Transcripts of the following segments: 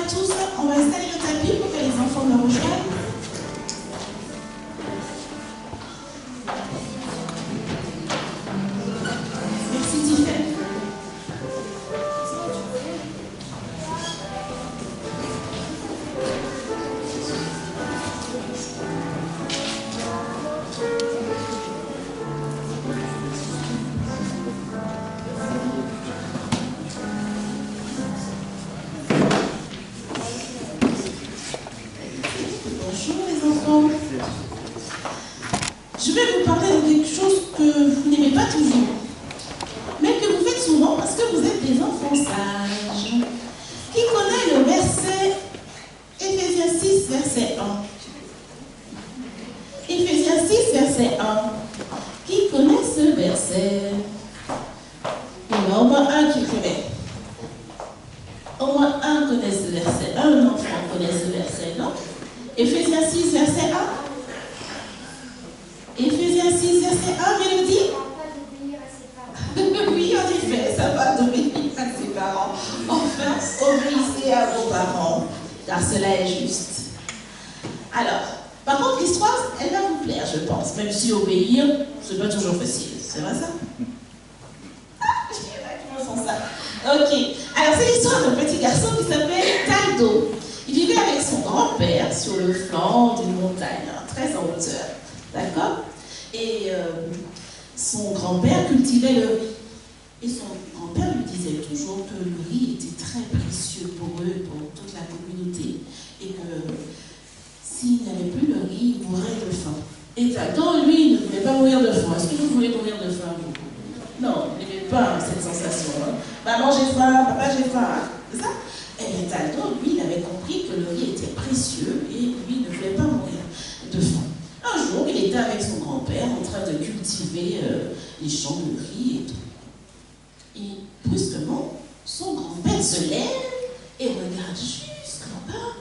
tous, on va installer le tapis pour que les enfants me rejoignent. Merci Tiffany. Bonjour les enfants. Je vais vous parler de quelque chose que vous n'aimez pas toujours, mais que vous faites souvent parce que vous êtes des enfants sages. Qui connaît le verset Éphésiens 6, verset 1? Éphésiens 6, verset 1. Qui connaît ce verset? Il y en a au moins un qui connaît. Au moins un connaît ce verset. Un enfant connaît ce verset, non? Éphésiens 6, verset 1. Éphésiens 6, verset 1, Mélodie? Oui, en effet, ça va d'obéir à ses parents. Enfin, obéissez à vos parents, car cela est juste. Alors, par contre, l'histoire, elle va vous plaire, je pense, même si obéir, c'est pas toujours facile. C'est vrai ça? Ah, il y en a qui me font ça. Ok, alors c'est l'histoire d'un petit garçon qui s'appelle Taldo. Il vivait avec son grand-père sur le flanc d'une montagne, très en hauteur. D'accord? Et son grand-père cultivait le riz. Et son grand-père lui disait toujours que le riz était très précieux pour eux, pour toute la communauté. Et que s'il n'y avait plus le riz, il mourrait de faim. Et Taldo, lui, ne voulait pas mourir de faim. Est-ce que vous voulez mourir de faim, vous? Non, il n'aimait pas cette sensation. Hein. Maman, j'ai faim, papa, j'ai faim. C'est ça? Eh bien, Taldo, lui, il avait compris que le riz était précieux et lui ne voulait pas mourir de faim. Un jour, il était avec son grand-père en train de cultiver les champs de riz et tout. Et brusquement, son grand-père se lève et regarde juste là-bas.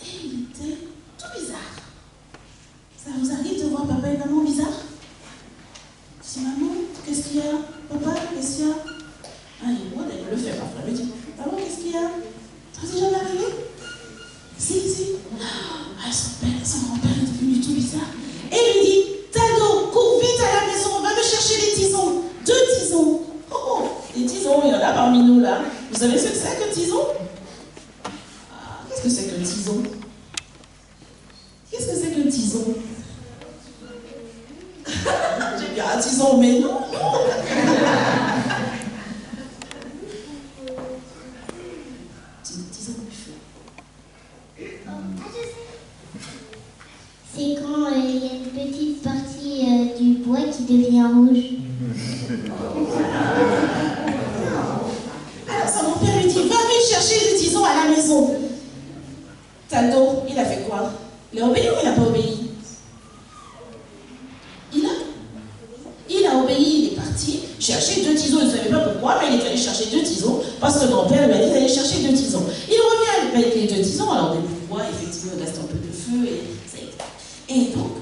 Et il était tout bizarre. Ça vous arrive de voir papa et maman bizarre? Si maman, qu'est-ce qu'il y a? Papa, qu'est-ce qu'il y a? Ah, et moi, elle me le fait parfois. Elle me dit, maman, qu'est-ce qu'il y a? Ça t'est jamais arrivé? Si. Ah, son grand-père est devenu tout bizarre. Et il lui dit, Taldo, cours vite à la maison, va me chercher les tisons. 2 tisons. Oh, les tisons, il y en a parmi nous là. Vous savez ce que c'est qu'un tison? Ah, qu'est-ce que c'est qu'un tison? Qu'est-ce que c'est qu'un tison? J'ai bien un tison, mais non. Tison du feu. C'est quand il y a une petite partie du bois qui devient rouge. Alors son grand-père lui dit, va vite chercher des tisons à la maison. Taldo, il a fait quoi? Il a obéi ou il n'a pas obéi? Il a obéi, il est parti chercher 2 tisons. Il ne savait pas pourquoi, mais il est allé chercher 2 tisons parce que grand-père lui a dit d'aller chercher 2 tisons. Il revient avec les 2 tisons, alors des bouts de bois, effectivement, il reste un peu de feu et ça y est. Et donc,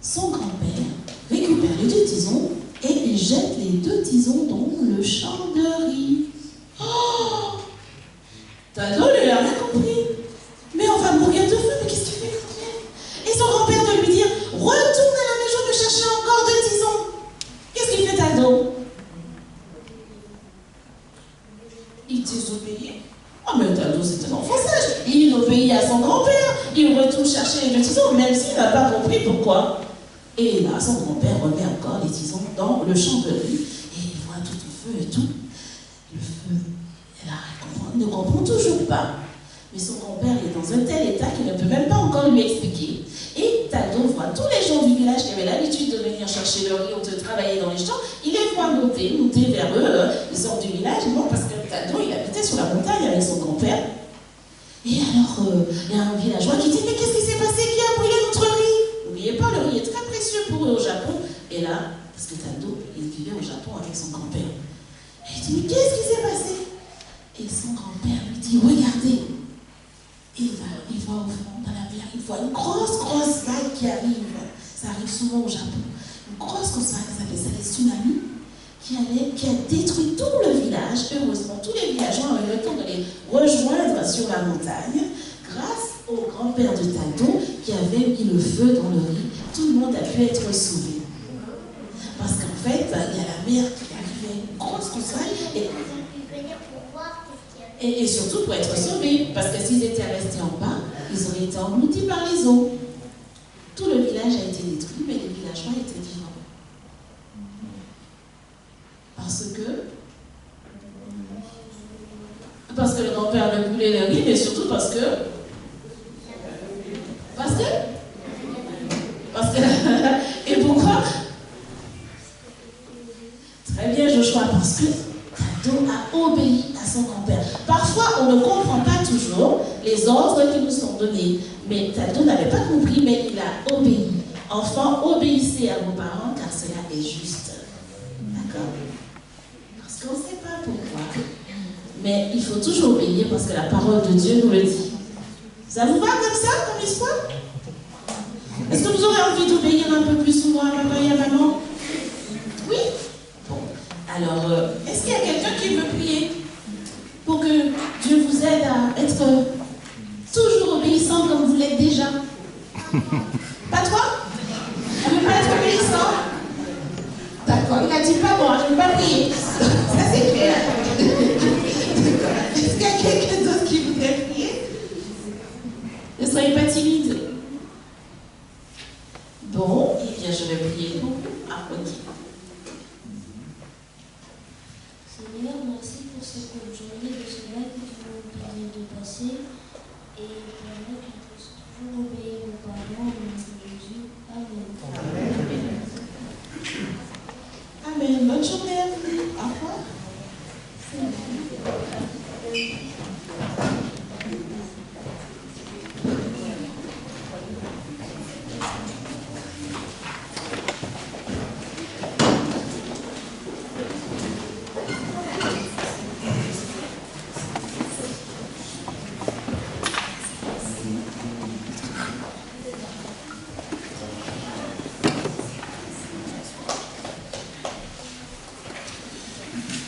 son grand-père récupère les 2 tisons et il jette les 2 tisons dans le champ de riz. Oh! Taldo lui a rien compris. Mais on va mourir de faim, mais qu'est-ce que tu fais, grand-père? Et son grand-père doit lui dire, retourne à la maison me chercher encore 2 tisons. Qu'est-ce qu'il fait, Taldo? Il désobéit. Ah, mais Taldo, c'est un enfant sage. Il obéit à son grand-père. Il retourne chercher les 2 tisons, même s'il n'a pas compris pourquoi. Et là, son grand-père remet encore les tisons dans le champ de riz. Et il voit tout le feu et tout. Le feu, et là, il ne comprend toujours pas. Mais son grand-père est dans un tel état qu'il ne peut même pas encore lui expliquer. Et Taldo voit tous les gens du village qui avaient l'habitude de venir chercher le riz ou de travailler dans les champs. Il les voit monter vers eux. Ils sortent du village, non, parce que Taldo, il habitait sur la montagne avec son grand-père. Et alors, il y a un villageois qui dit, mais qu'est-ce qui s'est passé? Qui a brûlé notre riz? N'oubliez pas, le riz est très précieux pour eux au Japon. Et là, parce que Taldo, il vivait au Japon avec son grand-père. Et il dit, mais qu'est-ce qui s'est passé? Et son grand-père lui dit, regardez. Et il voit au fond, dans la mer, il voit une grosse vague qui arrive. Ça arrive souvent au Japon. Une grosse vague, ça s'appelle ça les tsunamis, qui a détruit tout le village. Heureusement, tous les villageois ont eu le temps de les rejoindre sur la montagne grâce au grand-père de Taldo qui avait mis le feu dans le riz. Tout le monde a pu être sauvé. Parce qu'en fait, il y a la mer qui arrivait, une grosse moussaille, et surtout pour être sauvés. Parce que s'ils étaient restés en bas, ils auraient été engloutis par les eaux. Tout le village a été détruit, mais les villageois étaient vivants. Parce que le grand-père avait brûlé le riz, mais surtout parce que et pourquoi? Très bien, Joshua, parce que Taldo a obéi à son grand-père. Parfois, on ne comprend pas toujours les ordres qui nous sont donnés, mais Taldo n'avait pas compris, mais il a obéi. Enfants, obéissez à vos parents, car cela est juste. D'accord? Parce qu'on ne sait pas pourquoi, mais il faut toujours obéir parce que la parole de Dieu nous le dit. Ça vous va comme ça, comme histoire? Est-ce que vous aurez envie d'obéir un peu plus souvent à papa et à maman? Oui? Bon. Alors, est-ce qu'il y a quelqu'un qui veut prier pour que Dieu vous aide à être toujours obéissant comme vous l'êtes déjà? Pas toi? Tu ne veux pas être obéissant? D'accord, il a dit pas moi, je ne veux pas prier. Ça c'est clair. Est-ce qu'il y a quelqu'un d'autre qui voudrait prier? Ne soyez pas timide. Bon, eh bien je vais prier pour vous. Ah, ok. Seigneur, merci pour cette bonne journée de cela que tu nous permets de passer et permet qu'on puisse toujours obéir aux parents au nom de Jésus. Amen. Amen. Bonne journée à vous. Au revoir.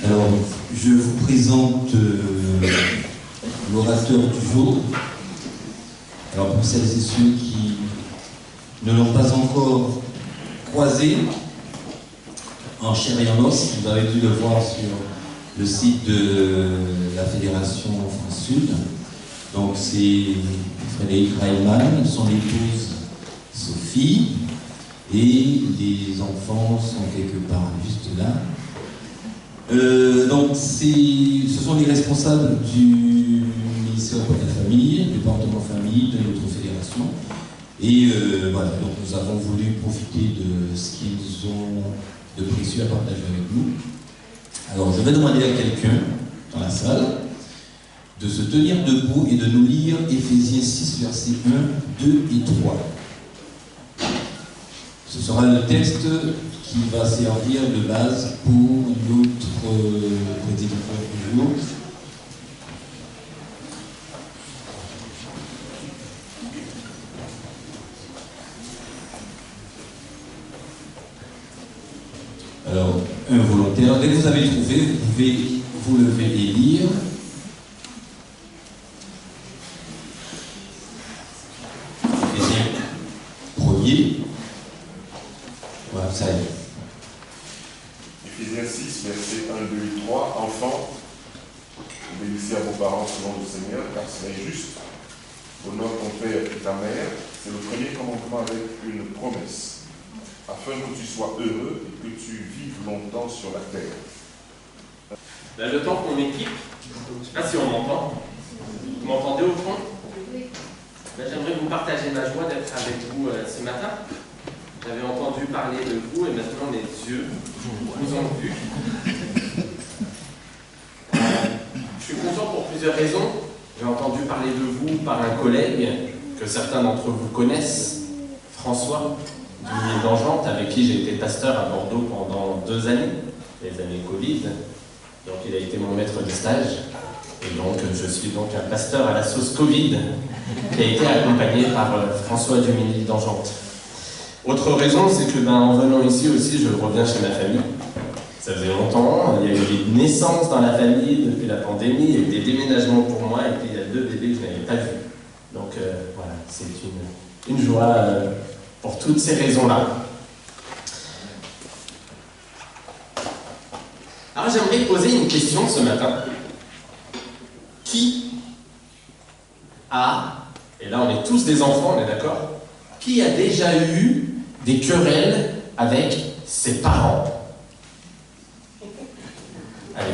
Alors, je vous présente l'orateur du jour. Alors, pour celles et ceux qui ne l'ont pas encore croisé, en chair et en os, vous avez dû le voir sur le site de la Fédération France Sud. Donc, c'est Frédéric Reimann, son épouse Sophie, et les enfants sont quelque part juste là. Donc, ce sont les responsables du ministère de la Famille, du département famille de notre fédération. Et voilà, donc nous avons voulu profiter de ce qu'ils ont de précieux à partager avec nous. Alors, je vais demander à quelqu'un dans la salle de se tenir debout et de nous lire Éphésiens 6, versets 1, 2 et 3. Ce sera le texte qui va servir de base pour notre prédicateur du jour. Alors, un volontaire, dès que vous avez trouvé, vous pouvez vous lever et lire. Éphésiens 1er. Voilà, ça y est. Éphésiens 6, versets 1, 2 et 3. Enfants, obéissez à vos parents selon le Seigneur, car cela est juste. Honore ton père et ta mère. C'est le premier commandement avec une promesse, afin que tu sois heureux et que tu vives longtemps sur la terre. Ben, le temps qu'on m'équipe, je ne sais pas si on m'entend. Vous m'entendez au fond? Ben, j'aimerais vous partager ma joie d'être avec vous ce matin. J'avais entendu parler de vous et maintenant mes yeux vous ont vu. Je suis content pour plusieurs raisons. J'ai entendu parler de vous par un collègue que certains d'entre vous connaissent, François du d'Angente, avec qui j'ai été pasteur à Bordeaux pendant 2 années, les années Covid. Donc il a été mon maître de stage. Et donc je suis donc un pasteur à la sauce Covid qui a été accompagné par François Dumini d'Angente. Autre raison, c'est que en venant ici aussi, je reviens chez ma famille. Ça faisait longtemps, il y a eu des naissances dans la famille depuis la pandémie, il y a eu des déménagements pour moi, et puis il y a 2 bébés que je n'avais pas vus. Donc voilà, c'est une joie pour toutes ces raisons-là. Alors j'aimerais poser une question ce matin. Qui a, et là on est tous des enfants, on est d'accord, qui a déjà eu des querelles avec ses parents? Allez.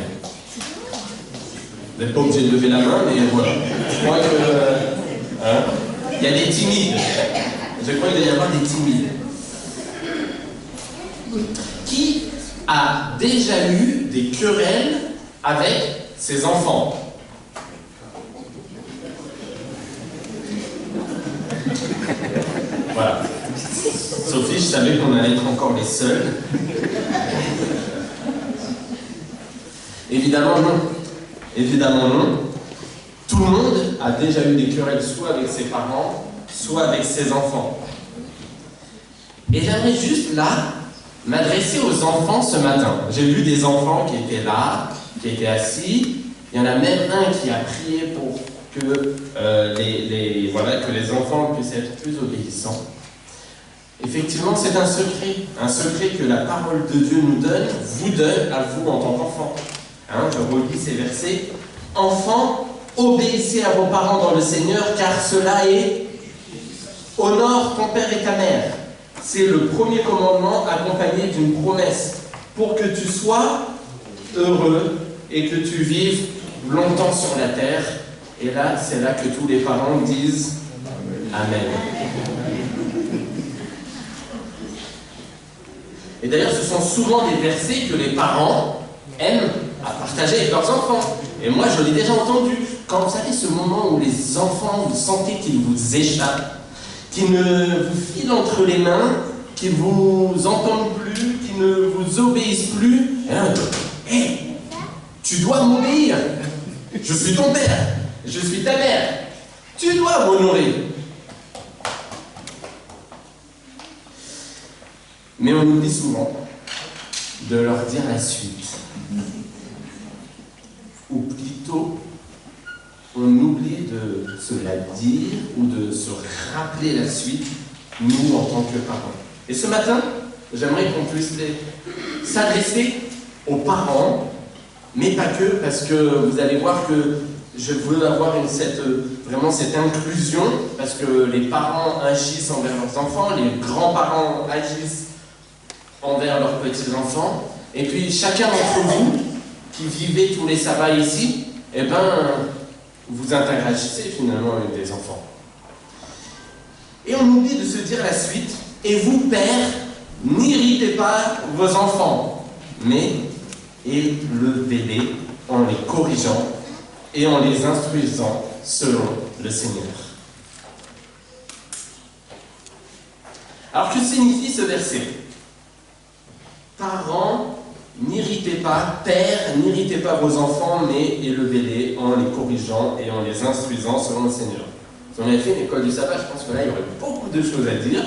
Vous n'êtes pas obligé de lever la main, mais voilà. Je crois que... il y a des timides. Je crois qu'il doit y avoir des timides. Qui a déjà eu des querelles avec ses enfants? Voilà. Sophie, je savais qu'on allait être encore les seuls. Évidemment non. Évidemment non. Tout le monde a déjà eu des querelles soit avec ses parents, soit avec ses enfants. Et j'aimerais juste là m'adresser aux enfants ce matin. J'ai vu des enfants qui étaient là, qui étaient assis. Il y en a même un qui a prié pour que, que les enfants puissent être plus obéissants. Effectivement, c'est un secret que la parole de Dieu nous donne, vous donne à vous en tant qu'enfants. Je relis ces versets. Enfants, obéissez à vos parents dans le Seigneur, car cela est honore ton père et ta mère. C'est le premier commandement accompagné d'une promesse pour que tu sois heureux et que tu vives longtemps sur la terre. Et là, c'est là que tous les parents disent Amen. Et d'ailleurs, ce sont souvent des versets que les parents aiment à partager avec leurs enfants. Et moi, je l'ai déjà entendu. Quand vous savez ce moment où les enfants, vous sentez qu'ils vous échappent, qu'ils ne vous filent entre les mains, qu'ils ne vous entendent plus, qu'ils ne vous obéissent plus. Hé, tu dois m'obéir. Je suis ton père. Je suis ta mère. Tu dois m'honorer. Mais on oublie souvent de leur dire la suite. Ou plutôt, on oublie de se la dire ou de se rappeler la suite, nous en tant que parents. Et ce matin, j'aimerais qu'on puisse s'adresser aux parents, mais pas que, parce que vous allez voir que je veux avoir vraiment cette inclusion, parce que les parents agissent envers leurs enfants, les grands-parents agissent envers leurs petits-enfants, et puis chacun d'entre vous qui vivez tous les sabbats ici, vous interagissez finalement avec des enfants. Et on oublie de se dire la suite, et vous, pères, n'irritez pas vos enfants, mais élevez-les en les corrigeant et en les instruisant selon le Seigneur. Alors que signifie ce verset? Parents, n'irritez pas, pères, n'irritez pas vos enfants, mais élevez-les en les corrigeant et en les instruisant selon le Seigneur. Si on avait fait une école du sabbat, je pense que là, il y aurait beaucoup de choses à dire.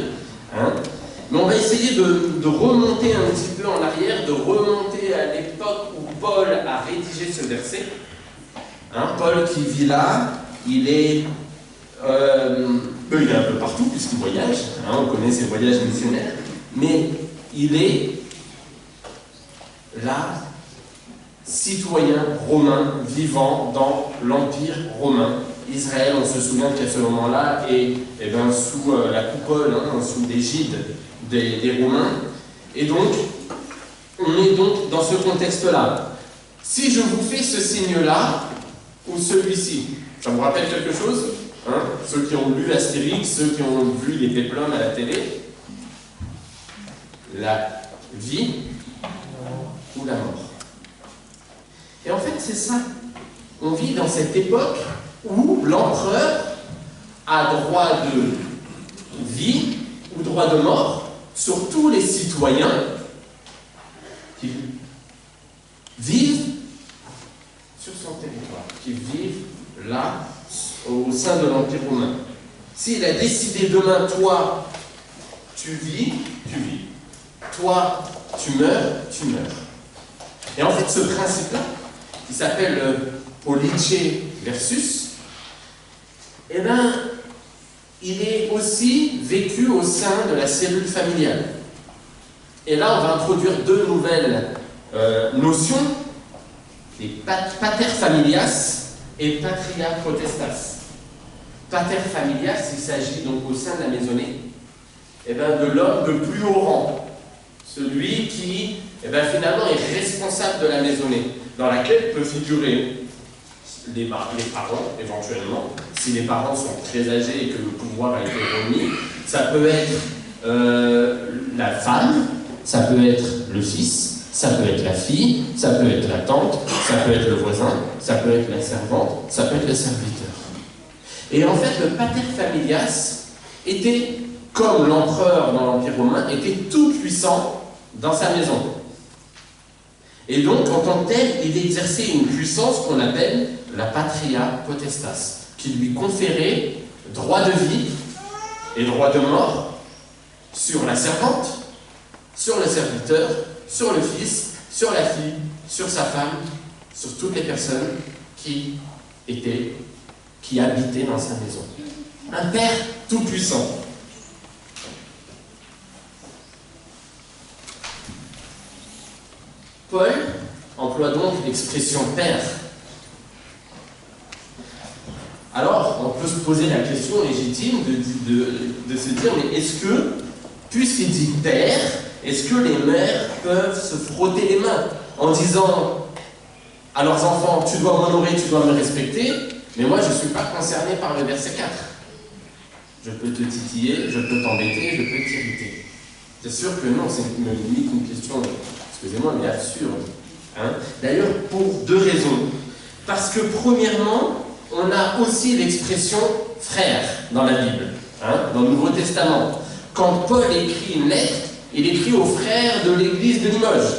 Mais on va essayer de remonter un petit peu en arrière, de remonter à l'époque où Paul a rédigé ce verset. Paul qui vit là, il est un peu partout puisqu'il voyage. On connaît ses voyages missionnaires. Mais il est là, citoyen romain vivant dans l'Empire romain. Israël, on se souvient qu'à ce moment-là est sous la coupole, sous l'égide des Romains. Et donc, on est donc dans ce contexte-là. Si je vous fais ce signe-là, ou celui-ci, ça vous rappelle quelque chose? Ceux qui ont lu Astérix, ceux qui ont vu les péplums à la télé, la vie ou la mort. Et en fait, c'est ça. On vit dans cette époque où l'empereur a droit de vie ou droit de mort sur tous les citoyens qui vivent sur son territoire, qui vivent là, au sein de l'Empire romain. S'il a décidé demain, toi, tu vis, tu vis. Toi, tu meurs, tu meurs. Et en fait, ce principe-là, qui s'appelle Pollice versus, eh ben, il est aussi vécu au sein de la cellule familiale. Et là, on va introduire deux nouvelles notions, les pater familias et patria potestas. Pater familias, il s'agit donc au sein de la maisonnée, eh ben, de l'homme de plus haut rang, celui qui finalement est responsable de la maisonnée, dans laquelle peut figurer les parents, éventuellement, si les parents sont très âgés et que le pouvoir a été remis. Ça peut être la femme, ça peut être le fils, ça peut être la fille, ça peut être la tante, ça peut être le voisin, ça peut être la servante, ça peut être le serviteur. Et en fait, le pater familias était, comme l'empereur dans l'Empire romain, était tout puissant dans sa maison. Et donc, en tant que tel, il exerçait une puissance qu'on appelle la patria potestas, qui lui conférait droit de vie et droit de mort sur la servante, sur le serviteur, sur le fils, sur la fille, sur sa femme, sur toutes les personnes qui habitaient dans sa maison. Un père tout-puissant. Paul emploie donc l'expression père. Alors, on peut se poser la question légitime de se dire, mais est-ce que, puisqu'il dit père, est-ce que les mères peuvent se frotter les mains en disant à leurs enfants, tu dois m'honorer, tu dois me respecter, mais moi je ne suis pas concerné par le verset 4. Je peux te titiller, je peux t'embêter, je peux t'irriter. C'est sûr que non, c'est limite une question, excusez-moi, mais absurde. Hein? D'ailleurs, pour deux raisons. Parce que premièrement, on a aussi l'expression frère dans la Bible, hein, dans le Nouveau Testament. Quand Paul écrit une lettre, il écrit aux frères de l'église de Limoges.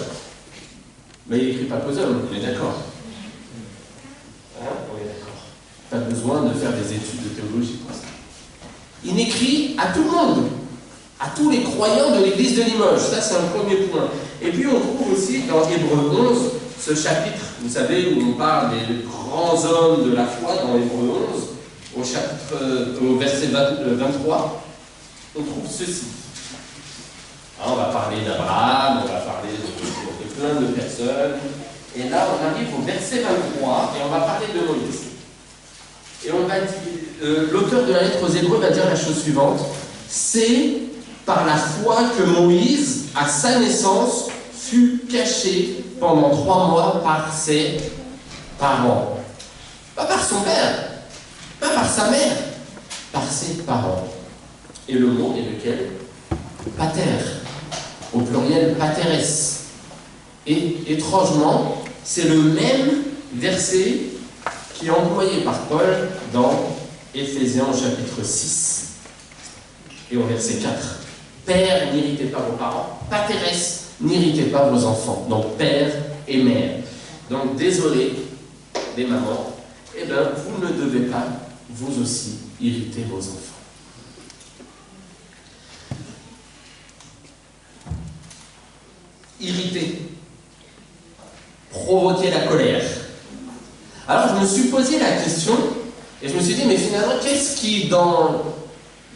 Mais il n'écrit pas qu'aux hommes, on est d'accord. Hein, on est d'accord. Pas besoin de faire des études de théologie pour ça. Il écrit à tout le monde, à tous les croyants de l'église de Limoges. Ça, c'est un premier point. Et puis, on trouve aussi dans Hébreux 11, ce chapitre, vous savez, où on parle des grands hommes de la foi, dans Hébreux 11, au verset 23, on trouve ceci. Alors, on va parler d'Abraham, on va parler de plein de personnes. Et là, on arrive au verset 23, et on va parler de Moïse. Et on va dire, l'auteur de la lettre aux Hébreux va dire la chose suivante. C'est par la foi que Moïse, à sa naissance, fut caché pendant 3 mois par ses parents. Pas par son père, pas par sa mère, par ses parents. Et le mot est lequel? Pater, au pluriel pateres. Et étrangement, c'est le même verset qui est employé par Paul dans Éphésiens au chapitre 6 et au verset 4. Père, n'irritez pas vos parents. Pateres, n'irritez pas vos enfants. Donc père et mère. Donc désolé, les mamans, eh bien, vous ne devez pas, vous aussi, irriter vos enfants. Irriter, provoquer la colère. Alors je me suis posé la question et je me suis dit, mais finalement, qu'est-ce qui, dans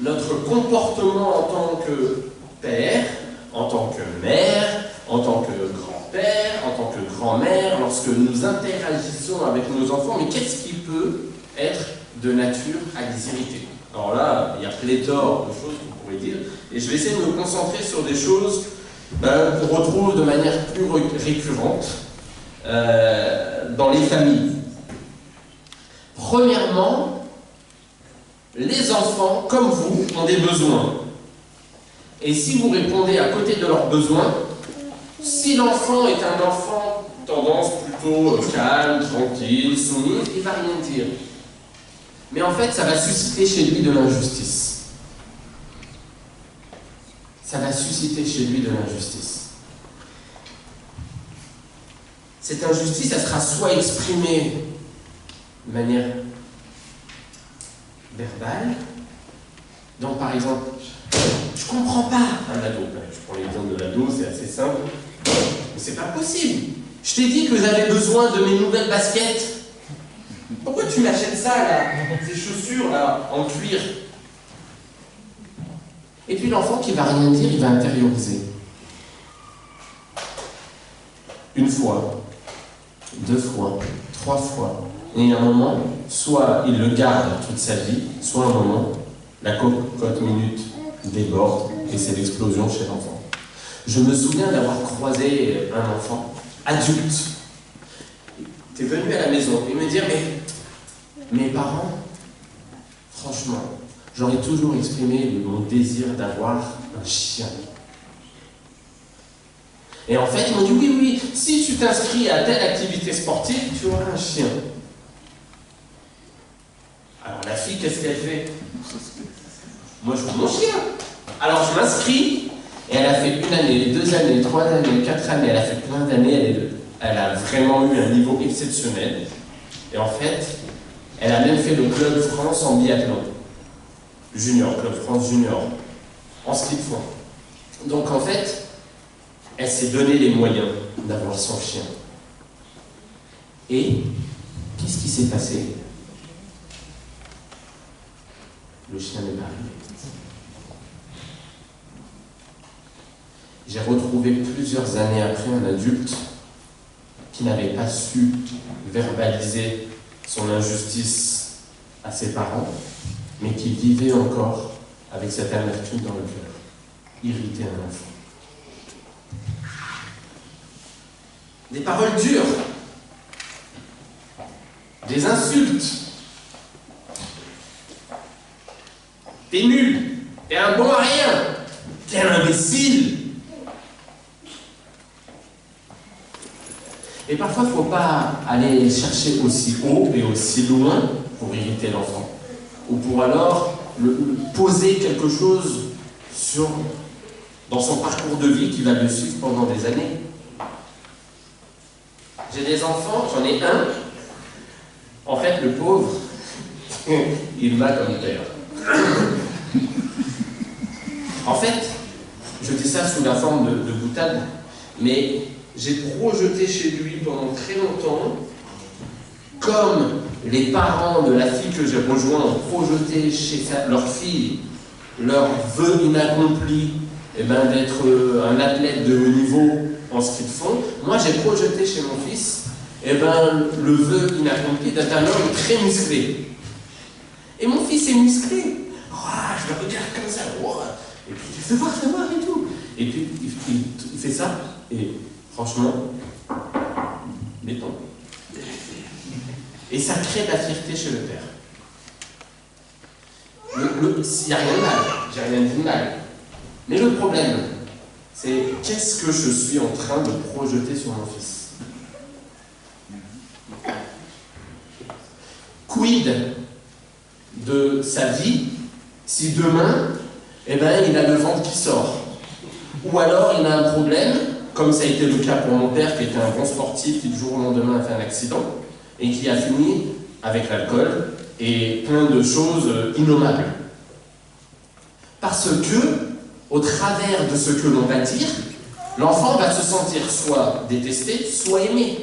notre comportement en tant que père, en tant que mère, en tant que grand-père, en tant que grand-mère, lorsque nous interagissons avec nos enfants, mais qu'est-ce qui peut être de nature à les irriter? Alors là, il y a pléthore de choses qu'on pourrait dire, et je vais essayer de me concentrer sur des choses qu'on retrouve de manière plus récurrente dans les familles. Premièrement, les enfants, comme vous, ont des besoins. Et si vous répondez à côté de leurs besoins, si l'enfant est un enfant tendance plutôt calme, tranquille, soumis, il ne va rien dire. Mais en fait, ça va susciter chez lui de l'injustice. Ça va susciter chez lui de l'injustice. Cette injustice, elle sera soit exprimée de manière verbale. Donc, par exemple, je comprends pas un ado. Je prends l'exemple de l'ado, c'est assez simple. Mais c'est pas possible. Je t'ai dit que j'avais besoin de mes nouvelles baskets. Pourquoi tu m'achètes ça, là? Ces chaussures, là, en cuir. Et puis l'enfant qui va rien dire, il va intérioriser. Une fois, 2 fois, 3 fois. Et à un moment, soit il le garde toute sa vie, soit à un moment, la cocotte minute déborde et c'est l'explosion chez l'enfant. Je me souviens d'avoir croisé un enfant adulte. Il était venu à la maison et me dire, mais mes parents, franchement, j'aurais toujours exprimé mon désir d'avoir un chien. Et en fait, ils m'ont dit, oui, si tu t'inscris à telle activité sportive, tu auras un chien. Alors la fille, qu'est-ce qu'elle fait? Moi, je veux mon chien. Alors je m'inscris, et elle a fait 1 année, 2 années, 3 années, 4 années, elle a fait plein d'années, elle a vraiment eu un niveau exceptionnel. Et en fait, elle a même fait le Club France en biathlon. Junior, Club France Junior, en ski de fond. Donc en fait, elle s'est donné les moyens d'avoir son chien. Et qu'est-ce qui s'est passé? Le chien n'est pas arrivé. J'ai retrouvé plusieurs années après un adulte qui n'avait pas su verbaliser son injustice à ses parents, mais qui vivait encore avec cette amertume dans le cœur, irrité un enfant. Des paroles dures, des insultes. T'es nul, t'es un bon à rien, t'es un imbécile. Et parfois, il ne faut pas aller chercher aussi haut et aussi loin pour irriter l'enfant. Ou pour alors poser quelque chose dans son parcours de vie qui va le suivre pendant des années. J'ai des enfants, j'en ai un. En fait, le pauvre, il m'a comme père. En fait, je dis ça sous la forme de boutade, mais j'ai projeté chez lui pendant très longtemps, comme les parents de la fille que j'ai rejoint ont projeté chez leur fille leur vœu inaccompli d'être un athlète de haut niveau en ski de fond. Moi, j'ai projeté chez mon fils le vœu inaccompli d'être un homme très musclé. Et mon fils est musclé. Oh, je le regarde comme ça. Oh. Et puis, fais voir et tout. Et puis, il fait ça. Et franchement, béton. Et ça crée de la fierté chez le père. Il n'y a rien de mal. J'ai rien dit de mal. Mais le problème, c'est qu'est-ce que je suis en train de projeter sur mon fils? Quid de sa vie si demain, il a le ventre qui sort? Ou alors il a un problème, comme ça a été le cas pour mon père, qui était un bon sportif, qui du jour au lendemain a fait un accident, et qui a fini avec l'alcool et plein de choses innommables. Parce que, au travers de ce que l'on va dire, l'enfant va se sentir soit détesté, soit aimé.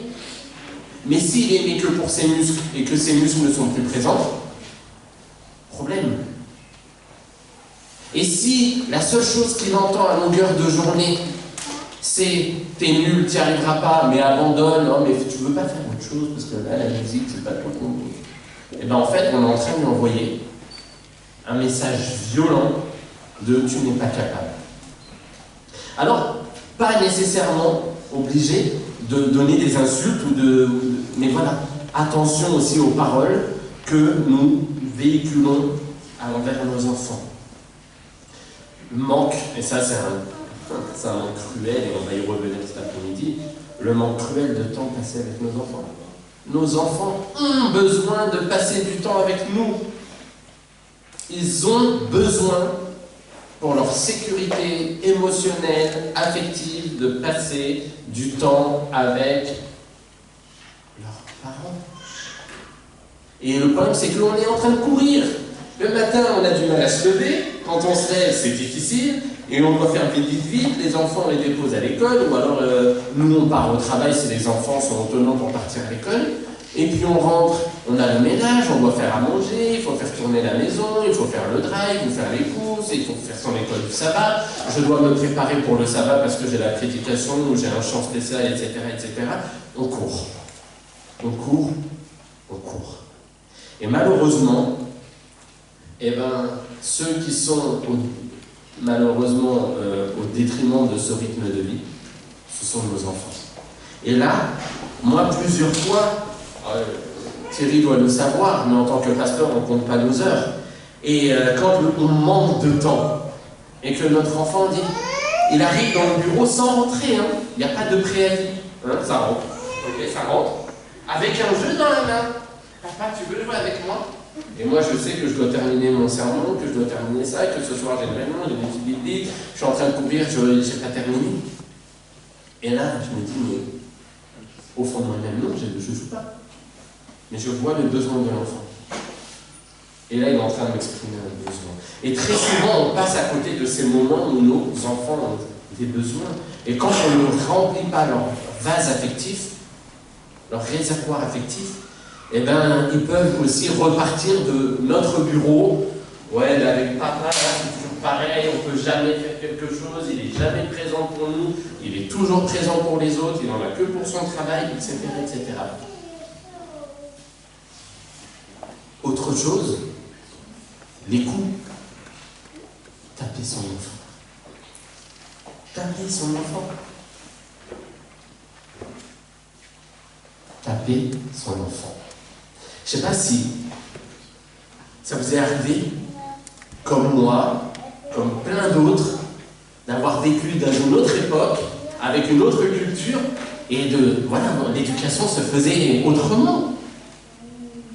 Mais s'il est aimé que pour ses muscles et que ses muscles ne sont plus présents, problème. Et si la seule chose qu'il entend à longueur de journée, c'est « t'es nul, t'y arriveras pas, mais abandonne, non, mais tu veux pas faire autre chose parce que là, la musique, c'est pas trop ton... » Et bien en fait, on est en train de lui envoyer un message violent de « tu n'es pas capable ». Alors, pas nécessairement obligé de donner des insultes mais voilà, attention aussi aux paroles que nous véhiculons envers nos enfants. Le manque, et ça c'est un manque cruel, et on va y revenir cet après-midi, le manque cruel de temps passé avec nos enfants. Nos enfants ont besoin de passer du temps avec nous. Ils ont besoin, pour leur sécurité émotionnelle, affective, de passer du temps avec leurs parents. Et le problème, c'est que l'on est en train de courir. Le matin, on a du mal à se lever. Quand on se lève, c'est difficile. Et on doit faire vite, les enfants on les dépose à l'école, ou alors nous on part au travail si les enfants sont autonomes pour partir à l'école. Et puis on rentre, on a le ménage, on doit faire à manger, il faut faire tourner la maison, il faut faire le drive, il faut faire les courses, il faut faire son école du sabbat. Je dois me préparer pour le sabbat parce que j'ai la prédication ou j'ai un chant spécial, etc., etc. On court. On court. On court. Et malheureusement, eh ben, ceux qui sont malheureusement au détriment de ce rythme de vie, ce sont nos enfants. Et là, moi plusieurs fois, Thierry doit le savoir, mais en tant que pasteur, on ne compte pas nos heures. Et quand on manque de temps, et que notre enfant dit, il arrive dans le bureau sans rentrer, hein, il n'y a pas de préavis, hein, ça rentre, ok, ça rentre, avec un jeu dans la main. Papa, tu veux jouer avec moi? Et moi, je sais que je dois terminer mon sermon, que je dois terminer ça, que ce soir j'ai une réunion, j'ai une étude biblique, je suis en train de courir, je n'ai pas terminé. Et là, je me dis, mais au fond de moi-même, non, je ne joue pas. Mais je vois le besoin de l'enfant. Et là, il est en train de m'exprimer un besoin. Et très souvent, on passe à côté de ces moments où nos enfants ont des besoins. Et quand on ne remplit pas leur vase affectif, leur réservoir affectif, eh ben, ils peuvent aussi repartir de notre bureau. Ouais, mais avec papa, c'est toujours pareil, on ne peut jamais faire quelque chose, il n'est jamais présent pour nous, il est toujours présent pour les autres, il n'en a que pour son travail, etc., etc. Autre chose, les coups. Taper son enfant. Taper son enfant. Taper son enfant. Je ne sais pas si ça vous est arrivé, comme moi, comme plein d'autres, d'avoir vécu dans une autre époque, avec une autre culture, et voilà, l'éducation se faisait autrement.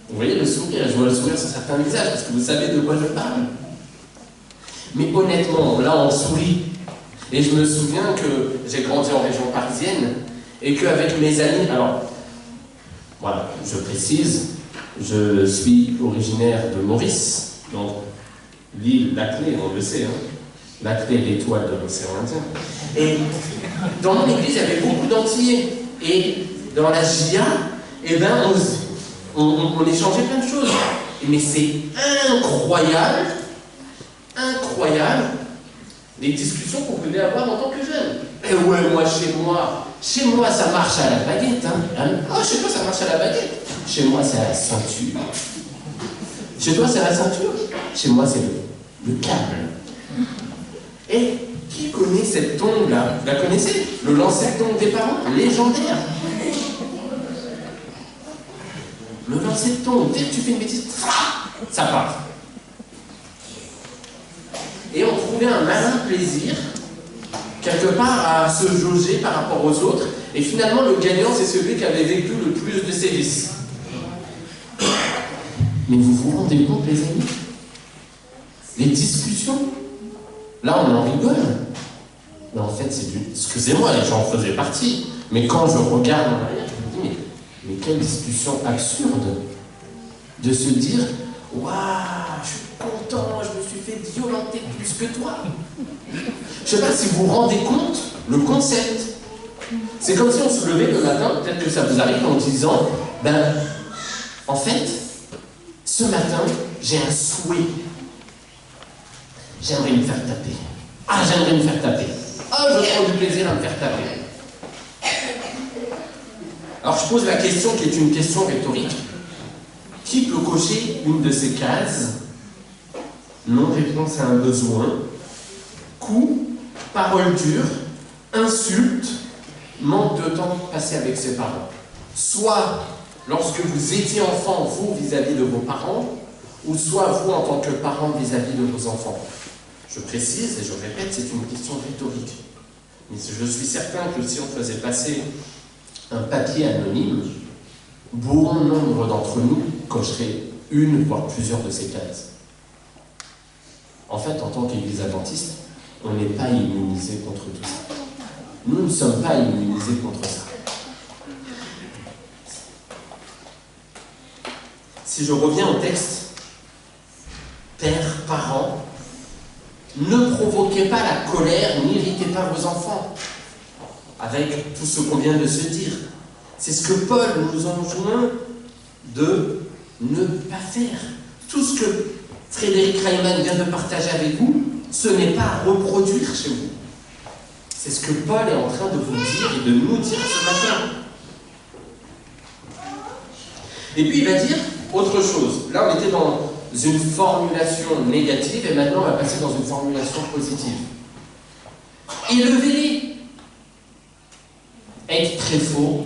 Vous voyez le sourire, je vois le sourire sur certains visages, parce que vous savez de quoi je parle. Mais honnêtement, là on sourit. Et je me souviens que j'ai grandi en région parisienne, et qu'avec mes amis, alors, voilà, je précise, je suis originaire de Maurice, donc l'île Laclé, on le sait, hein. Laclé, l'étoile de l'océan Indien. Et dans mon église, il y avait beaucoup d'Antillais. Et dans la JA, eh ben, on échangeait plein de choses. Mais c'est incroyable, incroyable, les discussions qu'on pouvait avoir en tant que jeune. Et ouais, moi, chez moi, ça marche à la baguette. Hein. Ah, chez toi, ça marche à la baguette. Chez moi, c'est à la ceinture. Chez toi, c'est à la ceinture. Chez moi, c'est le câble. Et qui connaît cette tombe-là? Vous la connaissez? Le lancer-tombe des parents, légendaire. Le lancer-tombe, dès que tu fais une bêtise, ça part. Et on trouvait un malin plaisir, quelque part, à se jauger par rapport aux autres. Et finalement, le gagnant, c'est celui qui avait vécu le plus de sévices. Mais vous vous rendez compte, les amis? Les discussions, là, on en rigole. Mais en fait, c'est du... Excusez-moi, j'en faisais partie. Mais quand je regarde en arrière, je me dis, mais quelle discussion absurde de se dire, waouh, je suis content, je me suis fait violenter plus que toi. Je ne sais pas si vous vous rendez compte, le concept. C'est comme si on se levait le matin, peut-être que ça vous arrive en disant, ben, en fait, ce matin, j'ai un souhait. J'aimerais me faire taper. Ah, j'aimerais me faire taper. Ah, je prends du plaisir à me faire taper. Alors je pose la question qui est une question rhétorique. Qui peut cocher une de ces cases? Non-réponse à un besoin, coup, parole dure, insulte, manque de temps passé avec ses parents. Soit lorsque vous étiez enfant, vous vis-à-vis de vos parents, ou soit vous en tant que parent vis-à-vis de vos enfants. Je précise et je répète, c'est une question rhétorique. Mais je suis certain que si on faisait passer un papier anonyme, bon nombre d'entre nous cocheraient une, voire plusieurs de ces cases. En fait, en tant qu'Église adventiste, on n'est pas immunisé contre tout ça. Nous ne sommes pas immunisés contre ça. Si je reviens au texte, père, parent, Ne provoquez pas la colère, n'irritez pas vos enfants avec tout ce qu'on vient de se dire. C'est ce que Paul nous enjoint de ne pas faire. Tout ce que Frédéric Reimann vient de partager avec vous, ce n'est pas à reproduire chez vous. C'est ce que Paul est en train de vous dire et de nous dire ce matin. Et puis il va dire autre chose. Là, on était dans une formulation négative et maintenant on va passer dans une formulation positive. Élevez-les. Ektréphos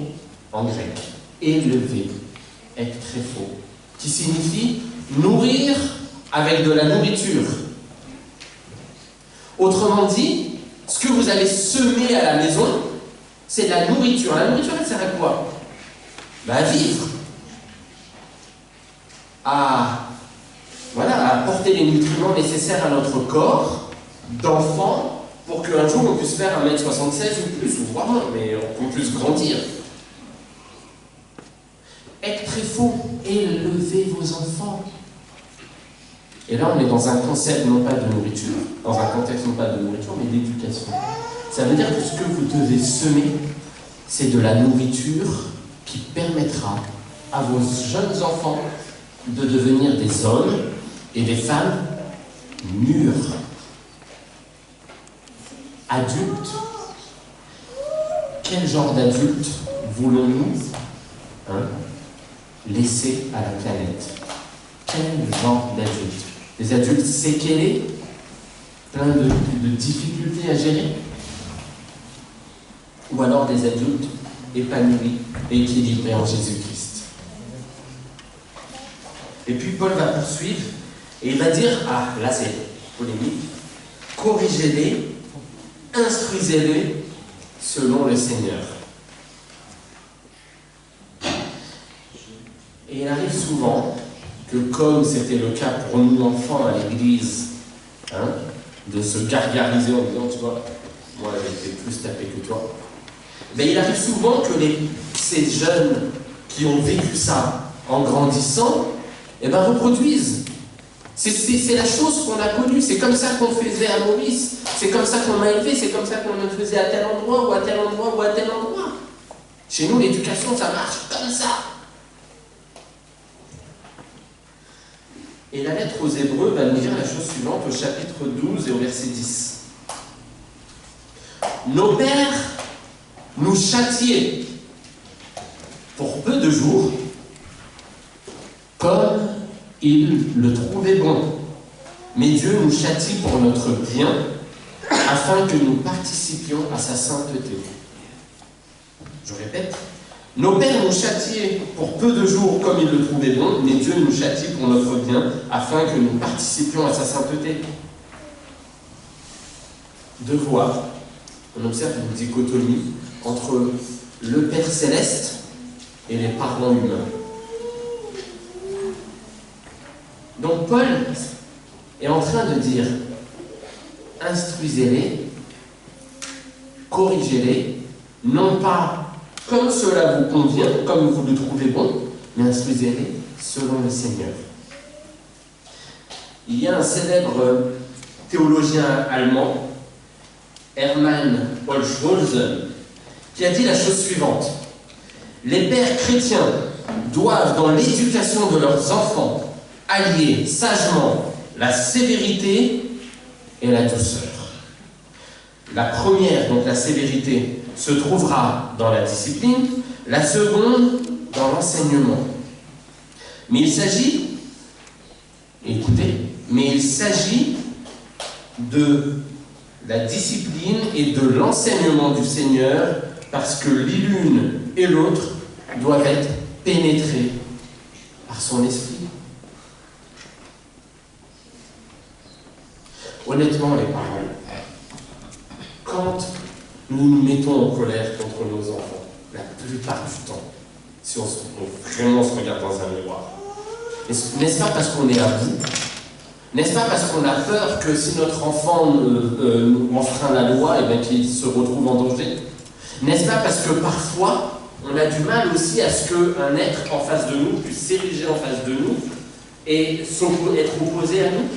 en grec. Élever. Ektréphos. Qui signifie nourrir avec de la nourriture. Autrement dit, ce que vous allez semer à la maison, c'est de la nourriture. La nourriture, elle sert à quoi? À vivre. À apporter les nutriments nécessaires à notre corps d'enfant pour qu'un jour on puisse faire 1m76 ou plus, ou voire moins, mais qu'on puisse grandir. Ektréphos, élevez vos enfants. Et là, on est dans un concept non pas de nourriture, dans un contexte non pas de nourriture, mais d'éducation. Ça veut dire que ce que vous devez semer, c'est de la nourriture qui permettra à vos jeunes enfants de devenir des hommes et des femmes mûrs, adultes. Quel genre d'adultes voulons-nous laisser à la planète? Quel genre d'adultes? Des adultes séquelés, plein de difficultés à gérer? Ou alors des adultes épanouis et équilibrés en Jésus-Christ? Et puis Paul va poursuivre et il va dire, là c'est polémique, corrigez-les, instruisez-les selon le Seigneur. Et il arrive souvent que, comme c'était le cas pour nous enfants à l'église, de se gargariser en disant, tu vois, moi j'ai été plus tapé que toi, mais il arrive souvent que ces jeunes qui ont vécu ça en grandissant, reproduisent. C'est la chose qu'on a connue, c'est comme ça qu'on faisait à Maurice, c'est comme ça qu'on m'a élevé, c'est comme ça qu'on le faisait à tel endroit, ou à tel endroit, ou à tel endroit. Chez nous, l'éducation, ça marche comme ça. Et la lettre aux Hébreux va nous dire la chose suivante au chapitre 12 et au verset 10. Nos pères nous châtiaient pour peu de jours, comme ils le trouvaient bon. Mais Dieu nous châtie pour notre bien, afin que nous participions à sa sainteté. Je répète, nos pères nous châtiaient pour peu de jours comme ils le trouvaient bon, mais Dieu nous châtie pour notre bien, afin que nous participions à sa sainteté. Deux voies. On observe une dichotomie entre le Père céleste et les parents humains. Donc Paul est en train de dire, instruisez-les, corrigez-les, non pas comme cela vous convient, comme vous le trouvez bon, mais instruisez-les selon le Seigneur. Il y a un célèbre théologien allemand, Hermann Olshausen, qui a dit la chose suivante. Les pères chrétiens doivent, dans l'éducation de leurs enfants, allier sagement la sévérité et la douceur. La première, donc la sévérité, se trouvera dans la discipline, la seconde dans l'enseignement. Mais il s'agit, écoutez, de la discipline et de l'enseignement du Seigneur, parce que l'une et l'autre doivent être pénétrés par son esprit. Honnêtement, les parents, quand nous nous mettons en colère contre nos enfants, la plupart du temps, si on vraiment se regarde dans un miroir, n'est-ce pas parce qu'on est à bout? N'est-ce pas parce qu'on a peur que si notre enfant enfreint la loi, qu'il se retrouve en danger? N'est-ce pas parce que parfois, on a du mal aussi à ce qu'un être en face de nous puisse s'ériger en face de nous et être opposé à nous?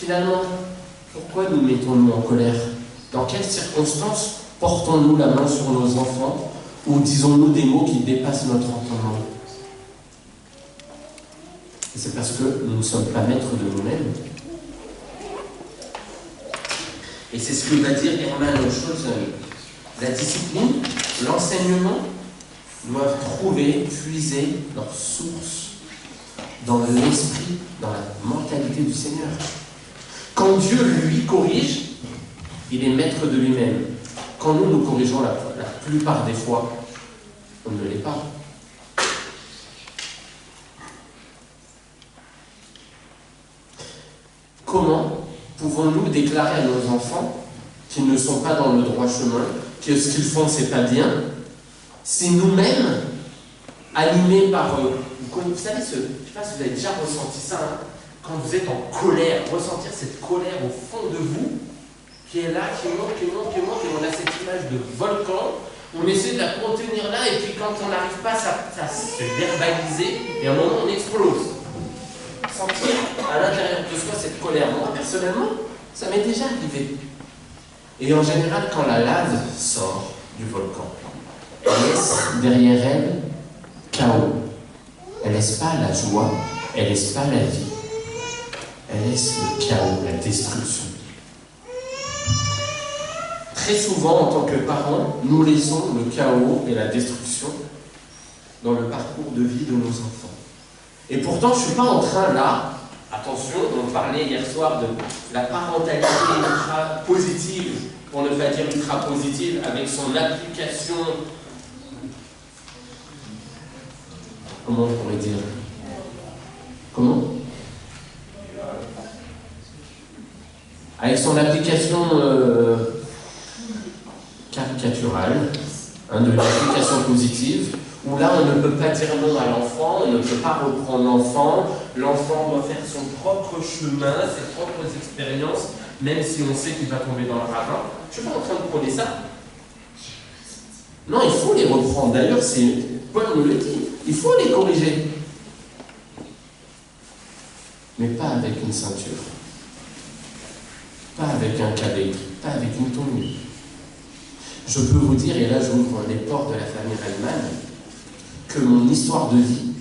Finalement, pourquoi nous mettons-nous en colère? Dans quelles circonstances portons-nous la main sur nos enfants ou disons-nous des mots qui dépassent notre entendement? Et c'est parce que nous ne sommes pas maîtres de nous-mêmes. Et c'est ce que va dire Hermann Scholzen. La discipline, l'enseignement doivent trouver, puiser leur source dans l'esprit, dans la mentalité du Seigneur. Quand Dieu lui corrige, il est maître de lui-même. Quand nous corrigeons la plupart des fois, on ne l'est pas. Comment pouvons-nous déclarer à nos enfants qu'ils ne sont pas dans le droit chemin, que ce qu'ils font, c'est pas bien, si nous-mêmes, animés par eux, vous savez, je ne sais pas si vous avez déjà ressenti ça, hein, quand vous êtes en colère, ressentir cette colère au fond de vous, qui est là, qui monte, et on a cette image de volcan, on essaie de la contenir là, et puis quand on n'arrive pas, ça se verbaliser, et à un moment, on explose. Sentir à l'intérieur de soi cette colère. Moi, personnellement, ça m'est déjà arrivé. Et en général, quand la lave sort du volcan, elle laisse derrière elle chaos. Elle laisse pas la joie, elle laisse pas la vie. Elle laisse le chaos, la destruction. Très souvent, en tant que parents, nous laissons le chaos et la destruction dans le parcours de vie de nos enfants. Et pourtant, je ne suis pas en train là, attention, on parlait hier soir de la parentalité ultra positive, pour ne pas dire ultra positive, avec son application, comment on pourrait dire? Comment? Avec son application caricaturale, de l'application positive, où là on ne peut pas dire non à l'enfant, on ne peut pas reprendre l'enfant doit faire son propre chemin, ses propres expériences, même si on sait qu'il va tomber dans le ravin. Je ne suis pas en train de prôner ça. Non, il faut les reprendre. D'ailleurs, Paul nous le dit, il faut les corriger. Mais pas avec une ceinture, pas avec un cadet, pas avec une tournure. Je peux vous dire, et là j'ouvre les portes de la famille Reinmann, que mon histoire de vie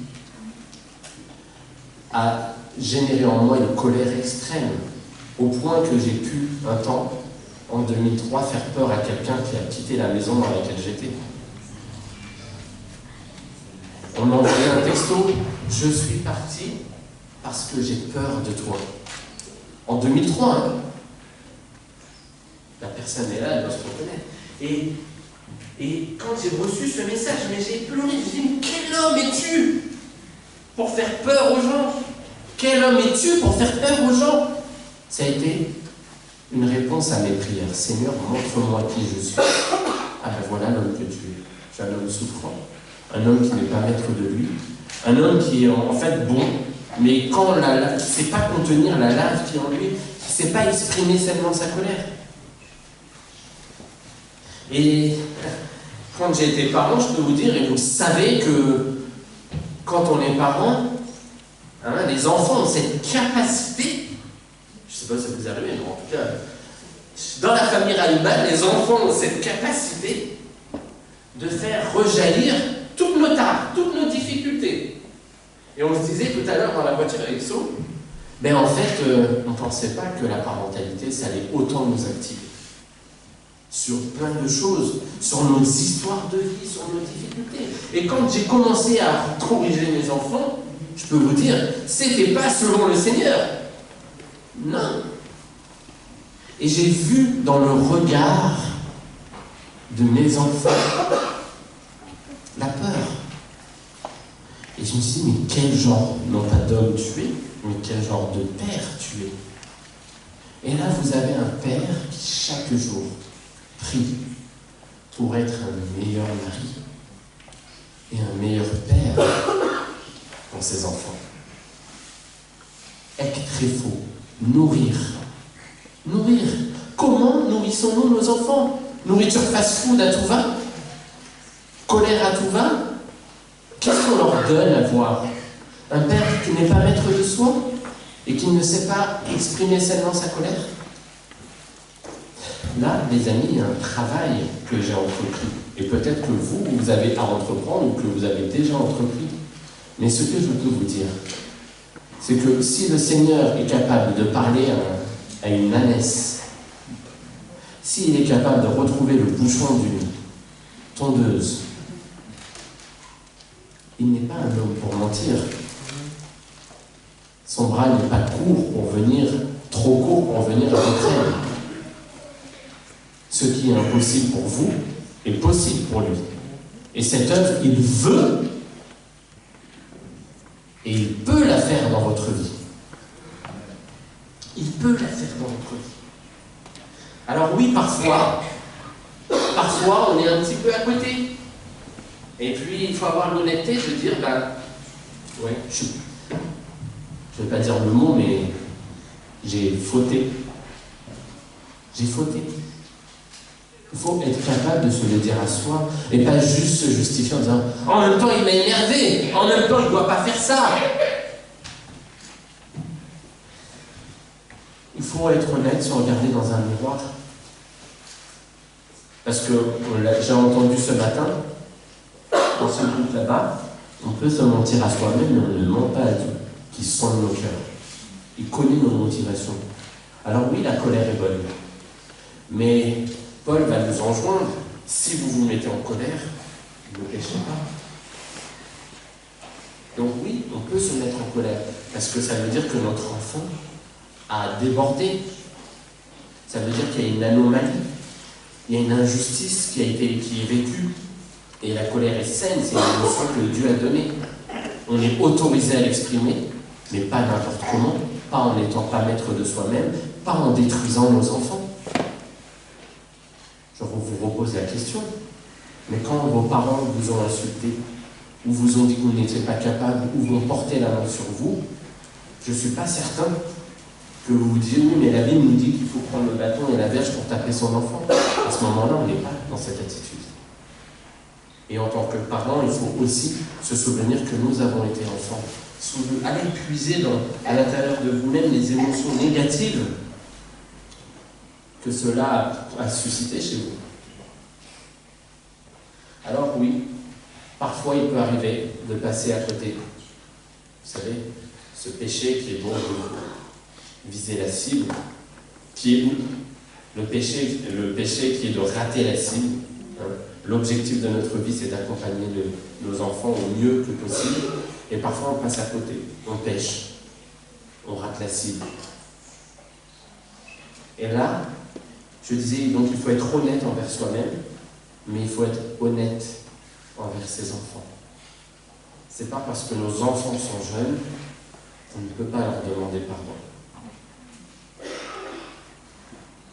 a généré en moi une colère extrême, au point que j'ai pu, un temps, en 2003, faire peur à quelqu'un qui a quitté la maison dans laquelle j'étais. On m'a envoyé un texto, je suis parti parce que j'ai peur de toi. En 2003, hein. La personne est là, elle doit se reconnaître. Et quand j'ai reçu ce message, mais j'ai pleuré, je me dis, quel homme es-tu pour faire peur aux gens? Quel homme es-tu pour faire peur aux gens? Ça a été une réponse à mes prières. Seigneur, montre-moi qui je suis. Ah ben voilà l'homme que tu es. Tu es un homme souffrant, un homme qui n'est pas maître de lui, un homme qui est en fait bon, mais quand qui ne sait pas contenir la lave qui est en lui, qui ne sait pas exprimer seulement sa colère. Et quand j'ai été parent, je peux vous dire, et vous savez que quand on est parent, hein, les enfants ont cette capacité, je ne sais pas si ça vous arrive, mais en tout cas, dans la famille Reinmann, les enfants ont cette capacité de faire rejaillir toutes nos tares, toutes nos difficultés. Et on se disait tout à l'heure dans la voiture avec So, ben en fait, on ne pensait pas que la parentalité, ça allait autant nous activer. Sur plein de choses, sur nos histoires de vie, sur nos difficultés. Et quand j'ai commencé à corriger mes enfants, je peux vous dire, c'était pas selon le Seigneur. Non. Et j'ai vu dans le regard de mes enfants la peur. Et je me suis dit, mais quel genre, non pas d'homme tu es, mais quel genre de père tu es. Et là, vous avez un père qui, chaque jour, prie pour être un meilleur mari et un meilleur père pour ses enfants. Être très faux, nourrir. Nourrir. Comment nourrissons-nous nos enfants? Nourriture fast-food à tout va? Colère à tout va? Qu'est-ce qu'on leur donne à voir? Un père qui n'est pas maître de soi? et qui ne sait pas exprimer sainement sa colère? Là, les amis, il y a un travail que j'ai entrepris. Et peut-être que vous avez à entreprendre ou que vous avez déjà entrepris. Mais ce que je peux vous dire, c'est que si le Seigneur est capable de parler à une ânesse, s'il est capable de retrouver le bouchon d'une tondeuse, il n'est pas un homme pour mentir. Son bras n'est pas court pour venir, trop court pour venir à votre aide. Ce qui est impossible pour vous est possible pour lui. Et cette œuvre, il veut et il peut la faire dans votre vie. Il peut la faire dans votre vie. Alors oui, parfois, on est un petit peu à côté. Et puis, il faut avoir l'honnêteté de dire, ouais, je ne vais pas dire le mot, mais j'ai fauté. J'ai fauté. Il faut être capable de se le dire à soi et pas juste se justifier en disant « En même temps, il m'a énervé, en même temps, il ne doit pas faire ça ». Il faut être honnête, se regarder dans un miroir. Parce que j'ai entendu ce matin, dans ce groupe là-bas, on peut se mentir à soi-même, mais on ne ment pas à Dieu, qui sonde nos cœurs. Il connaît nos motivations. Alors oui, la colère est bonne. Mais Paul va nous enjoindre, si vous vous mettez en colère, ne péchez pas. Donc oui, on peut se mettre en colère, parce que ça veut dire que notre enfant a débordé. Ça veut dire qu'il y a une anomalie, il y a une injustice qui est vécue. Et la colère est saine, c'est une émotion que Dieu a donnée. On est autorisé à l'exprimer, mais pas n'importe comment, pas en n'étant pas maître de soi-même, pas en détruisant nos enfants. Je vous repose la question, mais quand vos parents vous ont insulté, ou vous ont dit que vous n'étiez pas capable, ou vont porter la main sur vous, je ne suis pas certain que vous vous disiez, oui, mais la Bible nous dit qu'il faut prendre le bâton et la verge pour taper son enfant. À ce moment-là, on n'est pas dans cette attitude. Et en tant que parents, il faut aussi se souvenir que nous avons été enfants. Allez puiser à l'intérieur de vous-même les émotions négatives que cela a suscité chez vous. Alors oui, parfois il peut arriver de passer à côté. Vous savez, ce péché qui est bon de viser la cible, qui est où? Le péché qui est de rater la cible. L'objectif de notre vie, c'est d'accompagner nos enfants au mieux que possible. Et parfois, on passe à côté. On pêche. On rate la cible. Et là, je disais, donc il faut être honnête envers soi-même, mais il faut être honnête envers ses enfants. C'est pas parce que nos enfants sont jeunes qu'on ne peut pas leur demander pardon.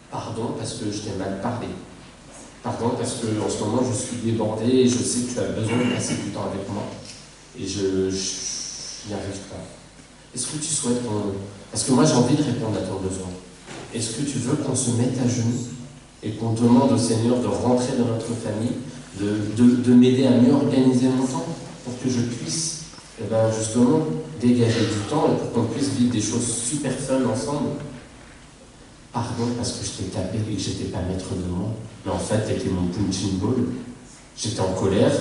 Pardon parce que je t'ai mal parlé. Pardon parce que en ce moment je suis débordé et je sais que tu as besoin de passer du temps avec moi et je n'y arrive pas. Est-ce que tu souhaites qu'on... Parce que moi j'ai envie de répondre à ton besoin. Est-ce que tu veux qu'on se mette à genoux et qu'on demande au Seigneur de rentrer dans notre famille, de m'aider à mieux organiser mon temps pour que je puisse justement dégager du temps et pour qu'on puisse vivre des choses super fun ensemble? Pardon parce que je t'ai tapé et que je n'étais pas maître de moi. Mais en fait, tu étais mon punching ball. J'étais en colère,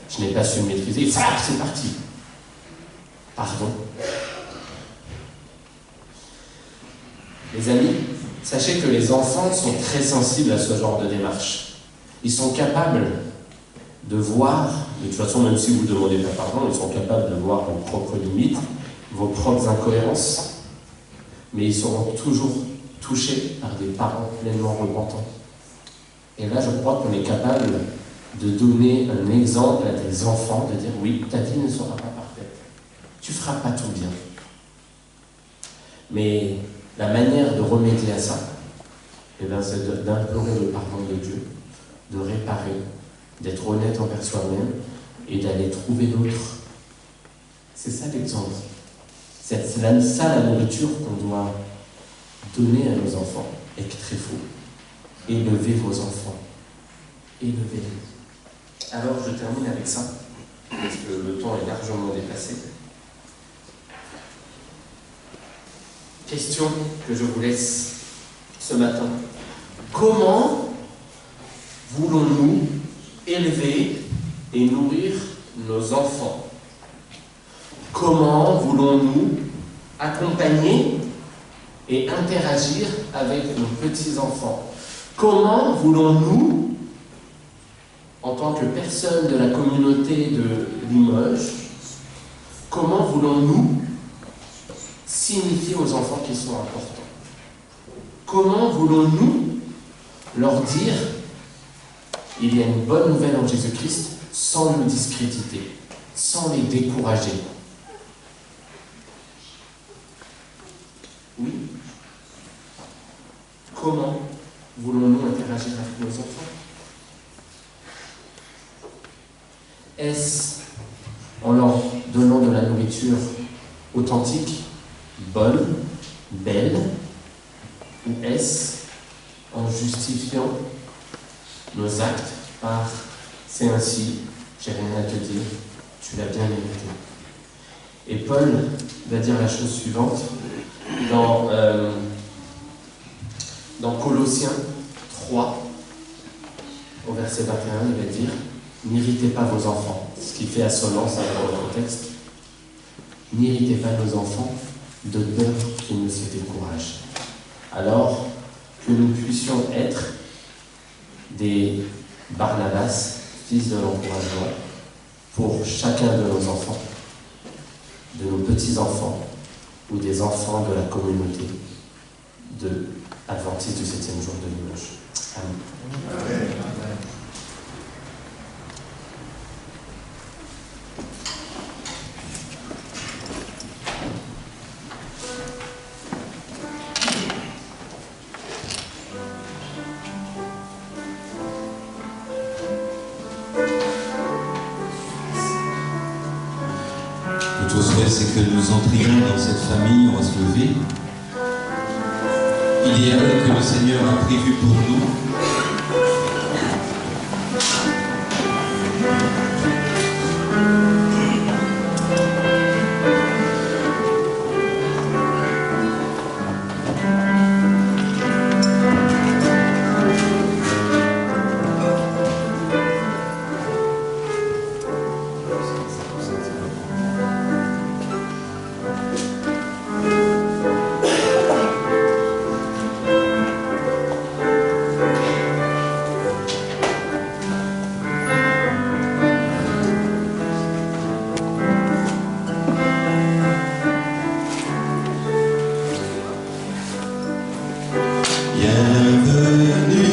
je n'ai pas su me maîtriser. Et c'est parti. Pardon. Les amis, sachez que les enfants sont très sensibles à ce genre de démarche. Ils sont capables de voir, de toute façon, même si vous ne demandez pas pardon, ils sont capables de voir vos propres limites, vos propres incohérences, mais ils seront toujours touchés par des parents pleinement repentants. Et là, je crois qu'on est capable de donner un exemple à des enfants, de dire oui, ta vie ne sera pas parfaite. Tu ne feras pas tout bien. Mais la manière de remédier à ça, c'est d'implorer le pardon de Dieu, de réparer, d'être honnête envers soi-même et d'aller trouver l'autre. C'est ça l'exemple. C'est ça la nourriture qu'on doit donner à nos enfants. Être très faux. Élevez vos enfants. Élevez-les. Alors je termine avec ça, parce que le temps est largement dépassé. question que je vous laisse ce matin. Comment voulons-nous élever et nourrir nos enfants? Comment voulons-nous accompagner et interagir avec nos petits-enfants? Comment voulons-nous, en tant que personne de la communauté de Limoges, comment voulons-nous signifier aux enfants qu'ils sont importants? Comment voulons-nous leur dire il y a une bonne nouvelle en Jésus-Christ sans le discréditer, sans les décourager? Oui. Comment voulons-nous interagir avec nos enfants? Est-ce en leur donnant de la nourriture authentique, bonne, belle, ou est-ce en justifiant nos actes par « c'est ainsi, j'ai rien à te dire, tu l'as bien mérité ». Et Paul va dire la chose suivante dans Colossiens 3, au verset 21, il va dire « N'irritez pas vos enfants », ce qui fait assonance avec le contexte. « N'irritez pas nos enfants de peur qu'ils ne se découragent. » Alors que nous puissions être des Barnabas, fils de l'encouragement, pour chacun de nos enfants, de nos petits-enfants ou des enfants de la communauté de Adventiste du 7e jour de Limoges. Amen. Amen. Notre souhait, c'est que nous entrions dans cette famille, on va se lever. Idéal que le Seigneur a prévu pour nous. Bienvenue.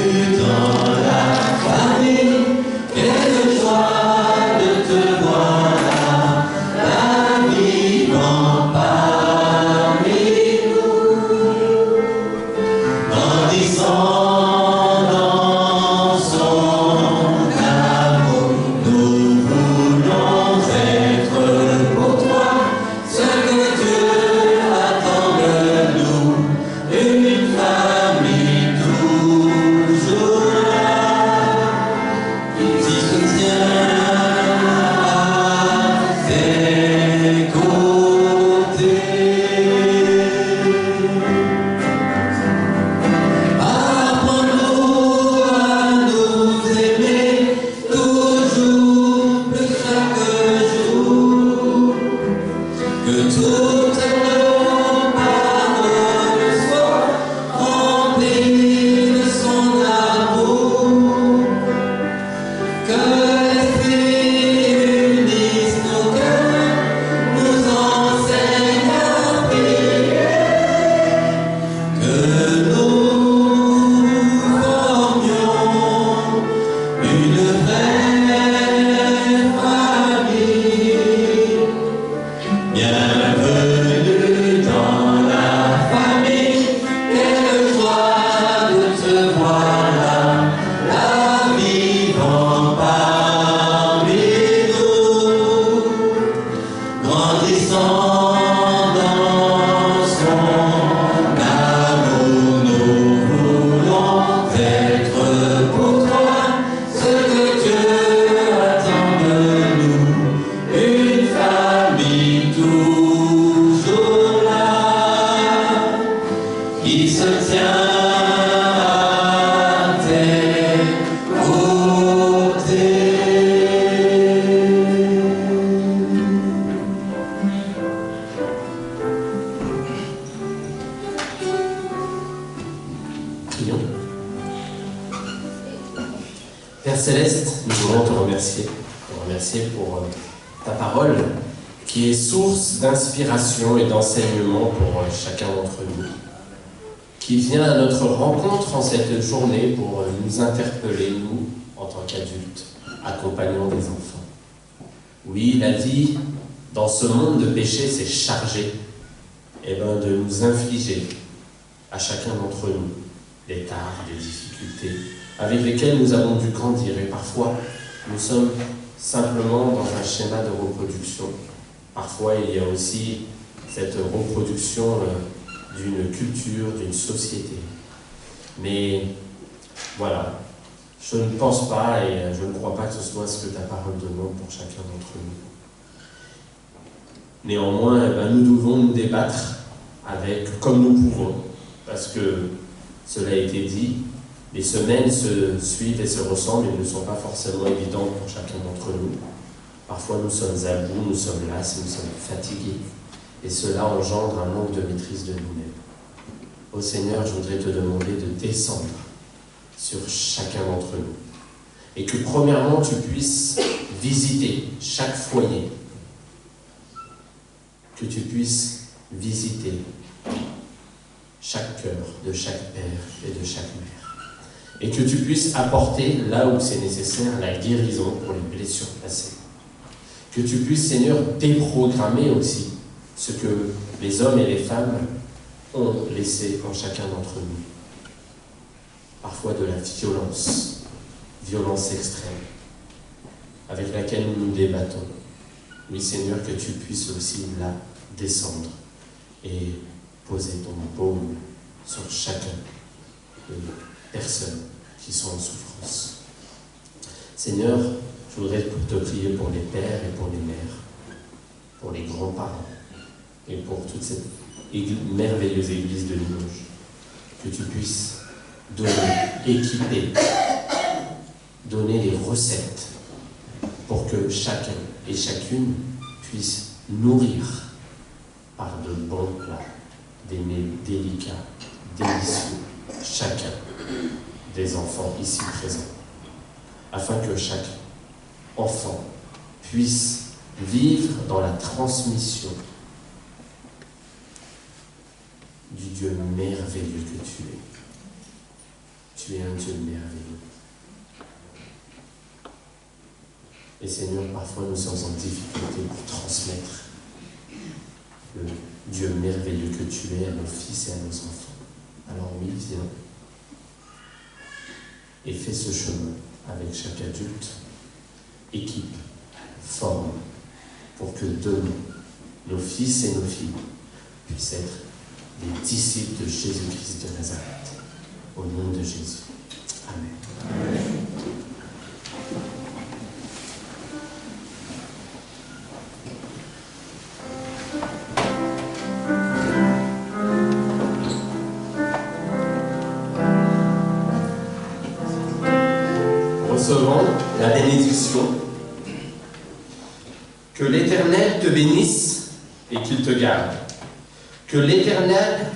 Céleste, nous voulons te remercier pour ta parole qui est source d'inspiration et d'enseignement pour chacun d'entre nous, qui vient à notre rencontre en cette journée pour nous interpeller, nous, en tant qu'adultes, accompagnant des enfants. Oui, la vie dans ce monde de péché, c'est chargé de nous infliger à chacun d'entre nous des tares, des difficultés avec lesquelles nous avons dû grandir. Et parfois, nous sommes simplement dans un schéma de reproduction. Parfois, il y a aussi cette reproduction d'une culture, d'une société. Mais voilà, je ne pense pas et je ne crois pas que ce soit ce que ta parole demande pour chacun d'entre nous. Néanmoins, nous devons nous débattre comme nous pouvons, parce que cela a été dit, les semaines se suivent et se ressemblent et ne sont pas forcément évidentes pour chacun d'entre nous. Parfois nous sommes à bout, nous sommes lasses, nous sommes fatigués, et cela engendre un manque de maîtrise de nous-mêmes. Ô Seigneur, je voudrais te demander de descendre sur chacun d'entre nous, et que premièrement tu puisses visiter chaque foyer, que tu puisses visiter chaque cœur de chaque père et de chaque mère, et que tu puisses apporter, là où c'est nécessaire, la guérison pour les blessures passées. Que tu puisses, Seigneur, déprogrammer aussi ce que les hommes et les femmes ont laissé en chacun d'entre nous. Parfois de la violence extrême, avec laquelle nous nous débattons. Oui, Seigneur, que tu puisses aussi là descendre et poser ton baume sur chacun des personnes qui sont en souffrance. Seigneur, je voudrais te prier pour les pères et pour les mères, pour les grands-parents et pour toute cette merveilleuse église de Limoges. Que tu puisses équiper, donner les recettes pour que chacun et chacune puisse nourrir par de bons plats, des mets délicats, délicieux, chacun des enfants ici présents, afin que chaque enfant puisse vivre dans la transmission du Dieu merveilleux que tu es. Tu es un Dieu merveilleux. Et Seigneur, parfois nous sommes en difficulté pour transmettre le Dieu merveilleux que tu es à nos fils et à nos enfants. Alors oui, viens et fais ce chemin avec chaque adulte, équipe, forme, pour que demain, nos fils et nos filles puissent être des disciples de Jésus-Christ de Nazareth. Au nom de Jésus. Amen. Amen. Recevons la bénédiction. Que l'Éternel te bénisse et qu'il te garde. Que l'Éternel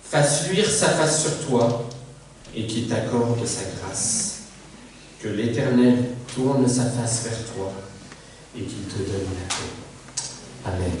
fasse luire sa face sur toi et qu'il t'accorde sa grâce. Que l'Éternel tourne sa face vers toi et qu'il te donne la paix. Amen.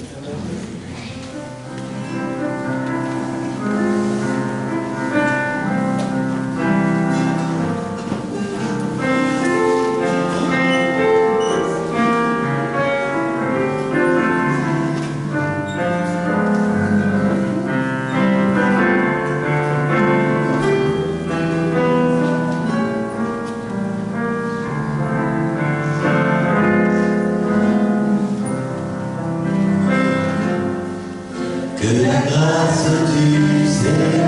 Que la grâce du Seigneur